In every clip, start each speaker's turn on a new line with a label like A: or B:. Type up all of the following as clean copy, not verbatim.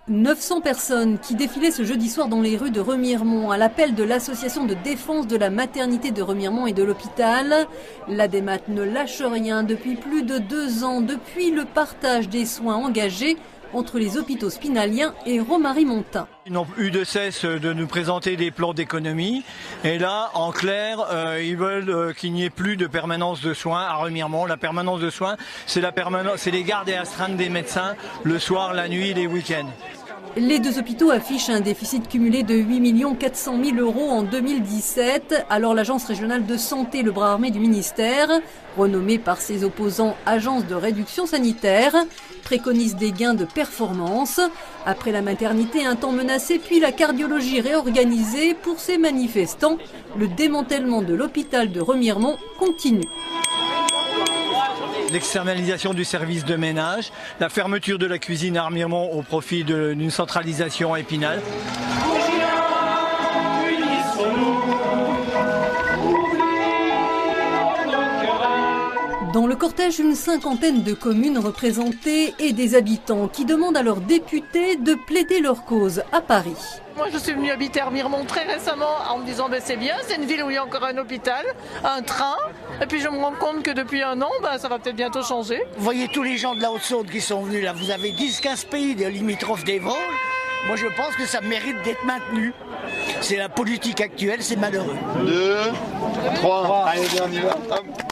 A: 900 personnes qui défilaient ce jeudi soir dans les rues de Remiremont à l'appel de l'association de défense de la maternité de Remiremont et de l'hôpital. L'ADEMAT ne lâche rien depuis plus de 2 ans, depuis le partage des soins engagés entre les hôpitaux spinaliens et Romarimontain.
B: Ils n'ont eu de cesse de nous présenter des plans d'économie et là, en clair, ils veulent qu'il n'y ait plus de permanence de soins à Remiremont. La permanence de soins, c'est les gardes et astreintes des médecins le soir, la nuit, les week-ends.
A: Les 2 hôpitaux affichent un déficit cumulé de 8 400 000 € en 2017. Alors l'Agence régionale de santé, le bras armé du ministère, renommée par ses opposants Agence de réduction sanitaire, préconise des gains de performance. Après la maternité, un temps menacé, puis la cardiologie réorganisée, pour ces manifestants, le démantèlement de l'hôpital de Remiremont continue.
B: L'externalisation du service de ménage, la fermeture de la cuisine à Remiremont au profit d'une centralisation à Épinal.
A: Dans le cortège, une 50aine de communes représentées et des habitants qui demandent à leurs députés de plaider leur cause à Paris.
C: Moi je suis venue habiter à Remiremont très récemment en me disant c'est bien, c'est une ville où il y a encore un hôpital, un train, et puis je me rends compte que depuis 1 an, ça va peut-être bientôt changer.
D: Vous voyez tous les gens de la Haute-Saône qui sont venus là, vous avez 10-15 pays de limitrophes des Vosges. Moi je pense que ça mérite d'être maintenu. C'est la politique actuelle, c'est malheureux.
E: 2, 3, allez, on y va.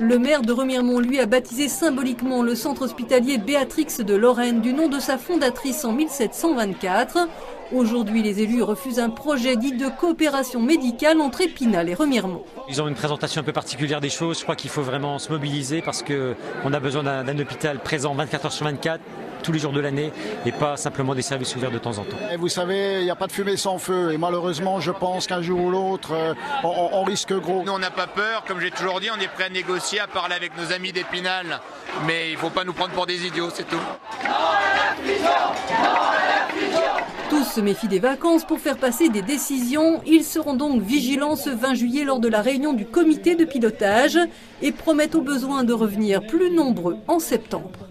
A: Le maire de Remiremont, lui, a baptisé symboliquement le centre hospitalier Béatrix de Lorraine du nom de sa fondatrice en 1724. Aujourd'hui, les élus refusent un projet dit de coopération médicale entre Épinal et Remiremont.
F: Ils ont une présentation un peu particulière des choses. Je crois qu'il faut vraiment se mobiliser parce qu'on a besoin d'un hôpital présent 24 heures sur 24. Tous les jours de l'année et pas simplement des services ouverts de temps en temps.
G: Et vous savez, il n'y a pas de fumée sans feu et malheureusement je pense qu'un jour ou l'autre on risque gros.
H: Nous on n'a pas peur, comme j'ai toujours dit, on est prêt à négocier, à parler avec nos amis d'Épinal, mais il ne faut pas nous prendre pour des idiots, c'est tout.
A: Tous se méfient des vacances pour faire passer des décisions. Ils seront donc vigilants ce 20 juillet lors de la réunion du comité de pilotage et promettent au besoin de revenir plus nombreux en septembre.